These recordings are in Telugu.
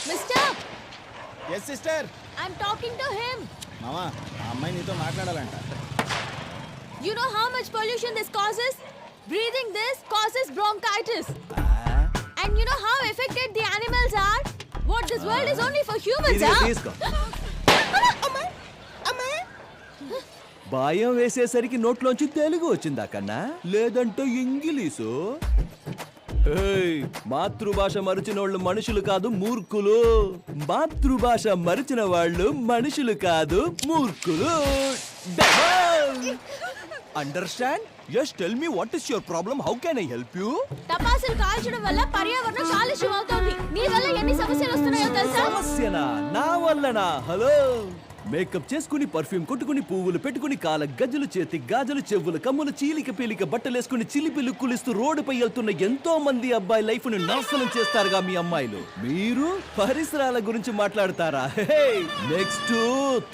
మిస్టర్ ఎస్ sister. I'm talking to him. మామా ఆ అమ్మాయి నీతో మాట్లాడాలంట. You know how much pollution this causes? Breathing this causes bronchitis. And you know how affected the animals are? What, this world is only for humans, huh? భయం వేసేసరికి నోట్లోంచి తెలుగు వచ్చిందా కన్నా, లేదంటే ఇంగ్లీషు? మాతృభాష మరిచిన వాళ్ళు మనుషులు కాదు మూర్ఖులు. మాతృభాష మరిచిన వాళ్ళు మనుషులు కాదు మూర్ఖులు. Understand? Just tell me what is your problem, how can I help you? టపాసులు కాల్చడం వల్ల పర్యావరణం కాలుష్యం అవుతోంది. నీ వల్ల ఎన్ని సమస్యలు వస్తున్నాయో తెలుసా? సమస్యనా? నా వల్లనా? హలో, మేకప్ చేసుకుని, పర్ఫ్యూమ్ కొట్టుకుని, పువ్వులు పెట్టుకుని, కాల గజ్జలు, చేతి గాజులు, చెవులు కమ్ములు, చీలిక పీలిక బట్టలేసుకుని, చిలిపి లుక్కులిస్తూ రోడ్డుపై వెళ్తున్న ఎంతో మంది అబ్బాయి లైఫ్ ను నాశనం చేస్తారుగా మీ అమ్మాయిలు. మీరు పరిసరాల గురించి మాట్లాడతారా? నెక్స్ట్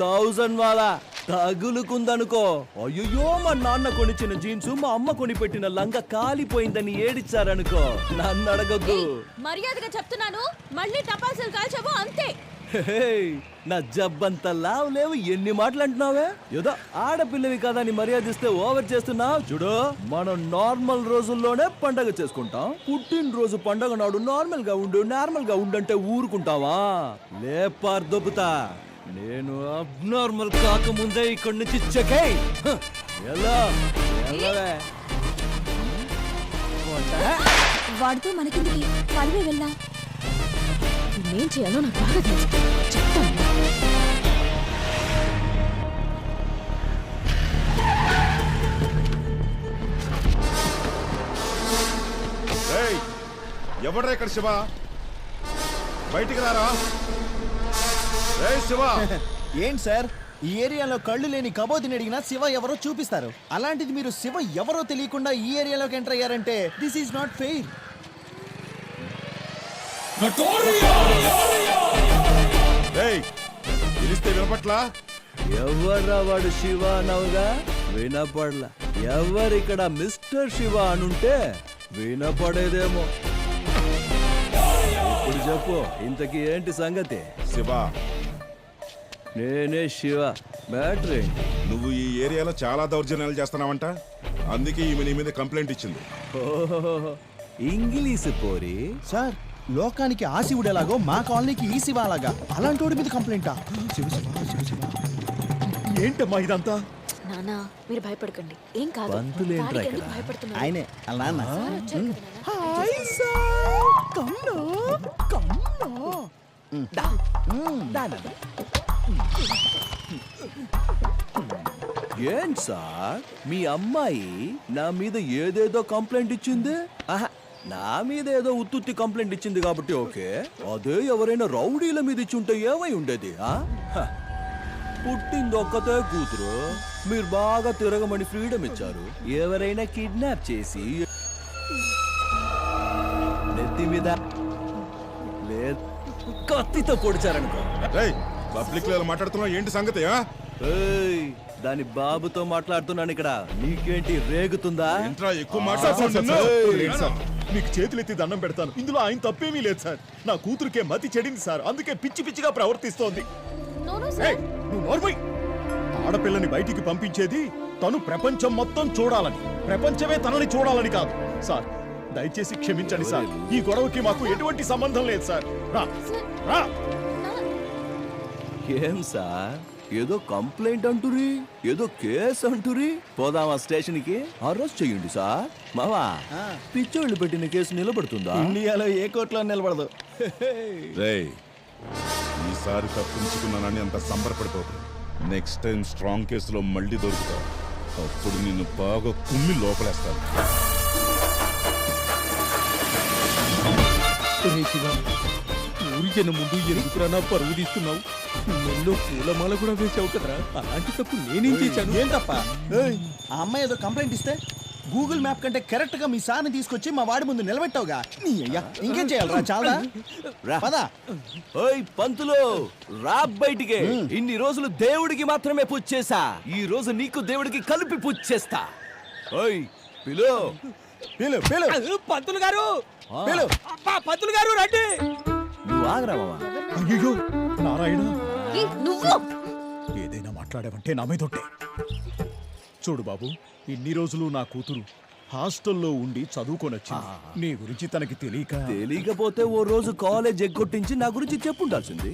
1000 వాలా తగులుకుందనుకో. అయ్యో, మా నాన్న కొనిచ్చిన జీన్స్, మా అమ్మ కొనిపెట్టిన లంగా కాలిపోయిందని ఏడిచారనుకో, నన్ను అడగొద్దు. మర్యాదగా చెప్తున్నాను, మళ్ళీ టపాసులు కాల్చవు అంతే. నా జబ్బంతా లావు లేవు, ఎన్ని మాటలు అంటున్నావే? ఏదో ఆడపిల్లవి కదా అని మర్యాదిస్తే ఓవర్ చేస్తున్నావు చూడు. మనం నార్మల్ రోజుల్లోనే పండగ చేసుకుంటాం. పుట్టినరోజు పండగ నాడు నార్మల్ గా ఉండంటే ఊరుకుంటావా? లేపార్ దొబ్బుతా. నేను అబ్నార్మల్ కాకముందే ఇక్కడి నుంచి చెక్. ఎలా వాడితో మనకిందికి పడివే వెళ్ళా. ఏం చేయాలో నాకు బాగా తెలుసు, చెప్తాను. ఎవడ్రా ఇక్కడ? శివ, బయటికి రారా. శివ. ఏంటి సార్, ఈ ఏరియాలో కళ్ళు లేని కబోదిని అడిగినా శివ ఎవరో చూపిస్తారు. అలాంటిది మీరు శివ ఎవరో తెలియకుండా ఈ ఏరియాలోకి ఎంటర్ అయ్యారంటే దిస్ ఈజ్ నాట్ ఫెయిర్. పిలిస్తే వినపట్లా? ఎవర్రా వాడు శివ అనవుగా? వినపడలా. ఎవరిక్కడ మిస్టర్ శివ అనుంటే వినపడేదేమో. ఇప్పుడు చెప్పు, ఇంతకీ ఏంటి సంగతి? శివ, నేనే శివ. బ్యాటరీ, నువ్వు ఈ ఏరియాలో చాలా దౌర్జన్యాలు చేస్తున్నావంట, అందుకే ఈమె నీ మీద కంప్లైంట్ ఇచ్చింది. ఓహో, ఇంగ్లీష్ పోరి. సార్, లోకానికి ఆ శివుడు ఎలాగో మా కాలనీకి ఈ శివ అలాగా. అలాంటి వాడి మీద కంప్లైంటా? ఏంటమ్మా ఇదంతా? నానా, మీరు భయపడకండి, ఏం కాదు. పంతులేంట్రా ఇక్కడ? భయపడుతున్నారు. ఆయనే అలా నాన్న. Hi sir, come on come on. ఏం సార్, మీ అమ్మాయి నా మీద ఏదేదో కంప్లైంట్ ఇచ్చింది? నా మీద ఏదో ఉత్తుత్తి కంప్లైంట్ ఇచ్చింది కాబట్టి ఓకే. అదే ఎవరైనా రౌడీల మీద ఇచ్చుంటే ఏమై ఉండేది? పుట్టింది ఒక్కతే కూతురు, మీరు బాగా తిరగమని ఫ్రీడమ్ ఇచ్చారు. ఎవరైనా కిడ్నాప్ చేసి నెత్తి మీద కత్తితో పొడిచారనుకో. పబ్లిక్ లో మాట్లాడుతున్నావు, ఏంటి సంగతి? దాని బాబుతో మాట్లాడుతున్నాను ఇక్కడ. నీకేంటి రేగుతుందా? ఎక్కువ మీకు చేతులెత్తి దండం పెడతాను, ఇందులో ఆయన తప్పేమీ లేదు సార్. నా కూతురికే మతి చెడింది సార్, అందుకే పిచ్చి పిచ్చిగా ప్రవర్తిస్తోంది. నువ్వు నోర్మై. ఆడపిల్లని బయటికి పంపించేది తను ప్రపంచం మొత్తం చూడాలని, ప్రపంచమే తనని చూడాలని కాదు సార్. దయచేసి క్షమించండి సార్, ఈ గొడవకి మాకు ఎటువంటి సంబంధం లేదు సార్. రా రా. ఏం సార్, ఏదో కంప్లైంట్ అంటురి, ఏదో కేసు అంటురి. పోదామా స్టేషన్ కి? అరెస్ట్ చెయ్యండి సార్. మావా, పిచ్చోళ్ళు పెట్టిన కేసు నిలబడుతుందా? ఇండియాలో ఏ కోర్టులో నిలబడదు. ఈసారి తప్పించుకున్నానని అంత సంబరపడిపోతుంది. నెక్స్ట్ టైం స్ట్రాంగ్ కేసులో మళ్ళీ దొరుకుతావు, అప్పుడు నిన్ను బాగా కుమ్మి లోపలేస్తాను. ఊరి జనం ముందు ఎందుకురా నా పరువు తీస్తున్నావు? నెల్లో పూలమాల కూడా వేసావు కదరా, అలాంటి తప్పు నేనేం చేశాను? ఏం తప్ప? ఆ అమ్మాయి ఏదో కంప్లైంట్ ఇస్తే గూగుల్ మ్యాప్ కంటే కరెక్ట్ గా మీ సార్ని తీసుకొచ్చి మా వాడి ముందు నిలబెట్టావుగా. నీ అయ్యా, ఇంకేం చేయాలరా? చాలా పదా. ఓయ్ పంతులు, రా బయటికి. ఇన్ని రోజులు దేవుడికి మాత్రమే పూజ చేశా, ఈ రోజు నీకు దేవుడికి కలిపి పూజ చేస్తా. ఓయ్ పిలు పిలు పిలు. పంతులు గారు, పిలు. పంతులు గారు రండి. నువ్వు ఆగరా మావా. అయ్యో నారాయణ, ఏ, నువ్వు ఏదైనా మాట్లాడావంటే నా మీదొట్టే. చూడు బాబు, ఇన్ని రోజులు నా కూతురు హాస్టల్లో ఉండి చదువుకొనొచ్చింది. నీ గురించి తనకి తెలియకపోతే ఓ రోజు కాలేజ్ ఎగ్గొట్టించి నా గురించి చెప్పుండాల్సింది.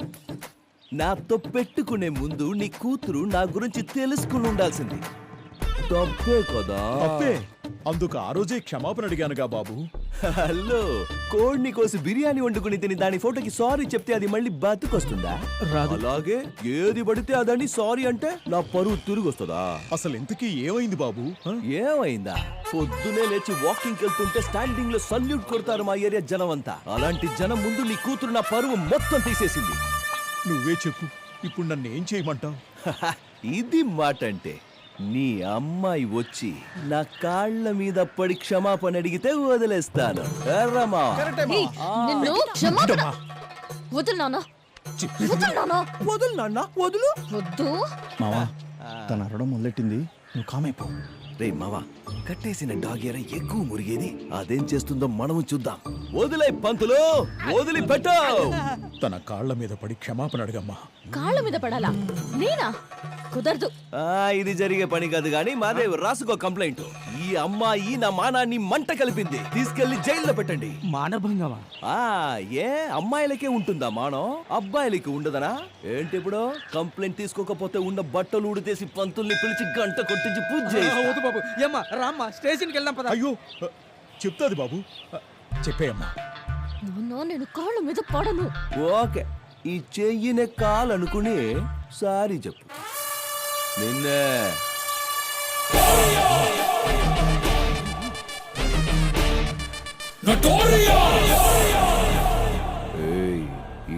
నాతో పెట్టుకునే ముందు నీ కూతురు నా గురించి తెలుసుకుని ఉండాల్సింది. తప్పే కదా. తప్పే. అందుకు ఆ రోజే క్షమాపణ అడిగానుగా బాబు. హలో, కోడిని కోసి బిర్యానీ వండుకుని తిని దాని ఫోటోకి సారీ చెప్తే అది మళ్ళీ బతుకొస్తుందా? అలాగే ఏది పడితే అదని సారీ అంటే నా పరువు తిరిగి వస్తుందా? అసలు ఇంతకీ ఏమైంది బాబు? ఏమైందా? పొద్దునే లేచి వాకింగ్ వెళ్తుంటే స్టాండింగ్ లో సల్యూట్ కొడతారు మా ఏరియా జనం అంతా. అలాంటి జనం ముందు నీ కూతురు నా పరువు మొత్తం తీసేసింది. నువ్వే చెప్పు, ఇప్పుడు నన్ను ఏం చేయమంటావు? ఇది మాట అంటే, నీ అమ్మాయి వచ్చి నా కాళ్ళ మీద పడి క్షమాపణ అడిగితే వదిలేస్తాను. ఎర్రమా. ఏయ్, నిన్ను క్షమాపణ వదులు నాన్న, వదులు నాన్న, వదులు నాన్న, వదులు. వద్దు. మావా తన అరవడం మొదలెట్టింది, నువ్వు కామైపో. రే మావా, కట్టేసిన డాగేర ఎక్కువ మురిగేది. అదేం చేస్తుందో మనము చూద్దాం. వదిలే పంతులు, వదిలిపెట్టు. తన కాళ్ళ మీద పడి క్షమాపణ అడగమ్మా. కాళ్ళ మీద పడాలా? నేనా? కుదరదు. ఇది జరిగే పని కాదు గాని మాదేవ్ రాసుకో కంప్లైంట్. ఈ అమ్మాయి నా మానాన్ని మంట కలిపింది, తీసుకెళ్లి జైల్లో పెట్టండి. మానభంగమా? ఏ అమ్మాయిలకే ఉంటుందా మానం, అబ్బాయిలకి ఉండదనా ఏంటి? ఇప్పుడు కంప్లైంట్ తీసుకోకపోతే ఉన్న బట్టలు ఊడితేసి పంతుల్ని పిలిచి గంట కొట్టించి పూజ చేయిస్తా. బాబు ఏమ్మా రామ్మా, స్టేషన్కి వెళ్దాం పద. అయ్యో, చెప్తాది బాబు, చెప్పేయమ్మా. నేను కాళ్ళ మీద పడను. ఓకే, ఈ చెయ్యినే కాలనుకుని సారీ చెప్పు. నిన్నే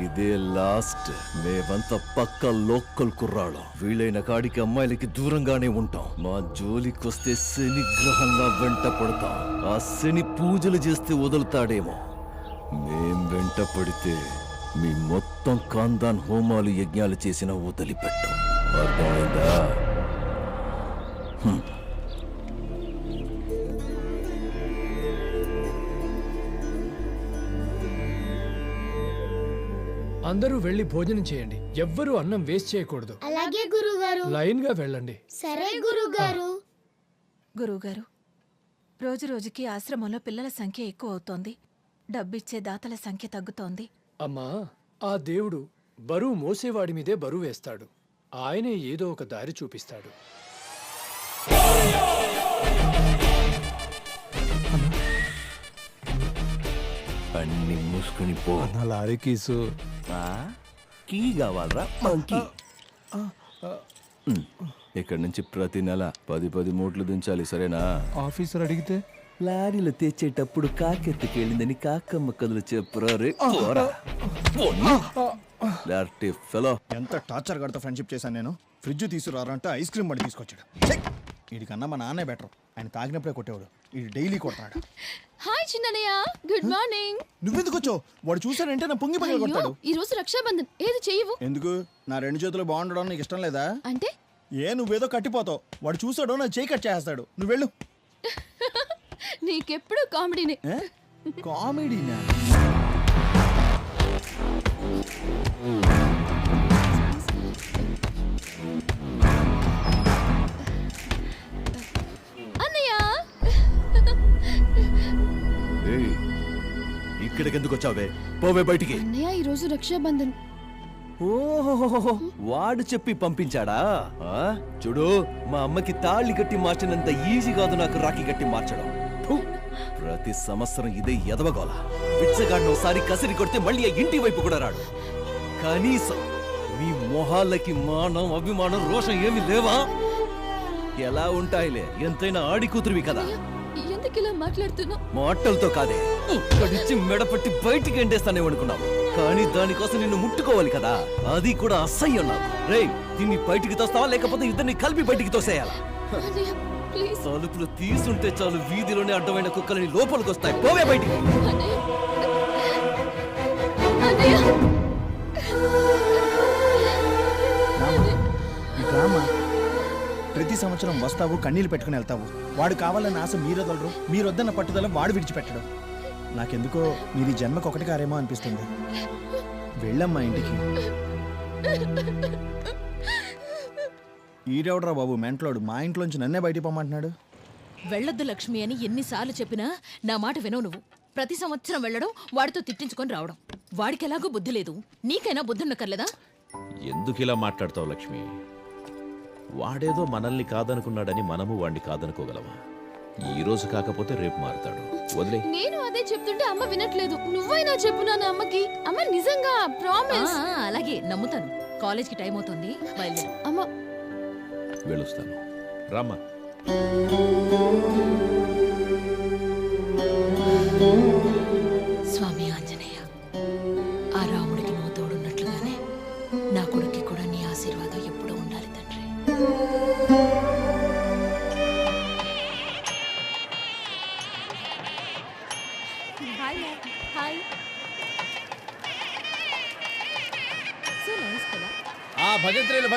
ఇదే లాస్ట్. మేమంతా పక్క లోకల్ కుర్రాళ్ళం. వీలైన కాడికి అమ్మాయిలకి దూరంగానే ఉంటాం. మా జోలికొస్తే శని గ్రహంగా వెంట పడతాం. ఆ శని పూజలు చేస్తే వదులుతాడేమో. మేం వెంట పడితే మీ మొత్తం కాందాన్ హోమాలు యజ్ఞాలు చేసిన వదిలిపెట్టాం. అర్థమైందా? అందరూ వెళ్ళి భోజనం చేయండి. ఎవ్వరూ అన్నం వేస్ట్ చేయకూడదు. అలాగే గురుగారు. లైన్ గా వెళ్ళండి. సరే గురుగారు. గురువుగారు, రోజు రోజుకి ఆశ్రమంలో పిల్లల సంఖ్య ఎక్కువ అవుతోంది. డబ్బిచ్చే దాతల సంఖ్య తగ్గుతోంది. అమ్మా, ఆ దేవుడు బరువు మోసేవాడి మీదే బరువు వేస్తాడు. ఆయనే ఏదో ఒక దారి చూపిస్తాడు. అన్ని మూసుకుని పో. Lorry keys. కీ కావాలరా మంకీ? ఇక్కడ నుంచి ప్రతి నెల 10 మూట్లు దించాలి, సరేనా? ఆఫీసర్ అడిగితే లారీలు తెచ్చేటప్పుడు కాకెత్తుకెళ్ళిందని కాకమ్మ కథలు చెప్పురా. రే ఫెలో, ఎంత టార్చర్ గడతా ఫ్రెండ్షిప్ చేశాను నేను. ఫ్రిడ్జ్ తీసుకురారంటే ఐస్ క్రీమ్ బండి తీసుకొచ్చాడు. వీడికన్నా మా నాన్నే బెటర్. ఆయన తాగినప్పుడే కొట్టేవాడు, వీడు డైలీ కొట్టాడు. Hi Chinnayya, good morning. నువ్వెందుకు వచ్చావు? వాడు చూసాడంటే నా పొంగి పగల కొడతాడు. ఈ రోజు రక్షాబంధన్, ఏది చెయ్యవు? ఎందుకు? నా 2 చేతులు బాగుండడం నీకు ఇష్టం లేదా? అంటే నువ్వేదో కట్టిపోతావు. వాడు చూసాడో నా చేయి కట్ చేస్తాడు. నువ్వు వెళ్ళు. నీకెప్పుడు కామెడీనే. కామెడీనా? అన్నయ్య, ఇక్కడికి ఎందుకు వచ్చావే? పోవే బయటికి. అన్నయ్య ఈ రోజు రక్షాబంధన్. ఓహో, వాడు చెప్పి పంపించాడా? చూడు, మా అమ్మకి తాళి కట్టి మార్చినంత ఈజీ కాదు నాకు రాఖీ కట్టి మార్చడం. ప్రతి సంవత్సరం ఇదే ఎదవగోల. పిచ్చగాడిని ఒకసారి కసిరి కొడితే మళ్ళీ ఆ ఇంటి వైపు కూడా రాడు. కనీసం మీ మొహాలకి మానం, అభిమానం, రోషం ఏమి లేవా? ఎలా ఉంటాయిలే, ఎంతైనా ఆడి కూతురువి కదా. ఎందుకు ఇలా మాట్లాడుతున్నావు? మాటలతో కాదే, ఇక్కడిచ్చి మెడపట్టి బయటికి ఎండేస్తానే అనుకున్నావు. కానీ దానికోసం నిన్ను ముట్టుకోవాలి కదా, అది కూడా అసహ్యం నాకు. రేయ్, దీన్ని బయటికి తోస్తావా లేకపోతే ఇద్దరిని కలిపి బయటికి తోసేయాలా? తలుపులు తీసుంటే చాలు, వీధిలోనే అడ్డమైన కుక్కలని లోపలికి వస్తాయి. పోవే బయటికి. ప్రతి సంవత్సరం వస్తావు, కన్నీళ్ళు పెట్టుకుని వెళ్తావు. వాడు కావాలన్న ఆశ మీరొదలరు, మీరొద్దన్న పట్టుదల వాడు విడిచిపెట్టడం. నాకెందుకో మీది జన్మకు ఒకటి కారేమో అనిపిస్తుంది. వెళ్ళమ్మా ఇంటికి. ఈడెవడరా బాబు మెంట్లోడు, మా ఇంట్లోంచి నన్నే బయటికి పొమ్మంటున్నాడు. వెళ్ళొద్దు లక్ష్మి అని ఎన్నిసార్లు చెప్పినా నా మాట వినవు నువ్వు. ప్రతి సంవత్సరం వెళ్ళడం, వాడితో తిట్టించుకొని రావడం. వాడికి ఎలాగో బుద్ధి లేదు, నీకైనా బుద్ధి ఉండక్కర్లేదా? ఎందుకు ఇలా మాట్లాడతావు లక్ష్మి? వాడేదో మనల్ని కాదనుకున్నాడని మనము వాడిని కాదనుకోగలమా? ఈ రోజు కాకపోతే రేపు మారుతాడు. వదిలే. నేను అదే చెప్తుంటే అమ్మ వినట్లేదు. నువ్వైనా చెప్పు నాన్న అమ్మకి. అమ్మ నిజంగా ప్రామిస్. అలాగే నమ్ముతాను. కాలేజ్కి టైం అవుతుంది, బయలుదేరు. అమ్మ వెళ్ళొస్తాను. రామ్మా. స్వామి ఆంజనేయ, ఆ రాముడికి నువ్వు తోడున్నట్లుగానే నా కొడుక్కి కూడా నీ ఆశీర్వాదం ఎప్పుడూ ఉండాలి తండ్రి. Hi hi. సో నైస్ కదా. భజంత్రీలు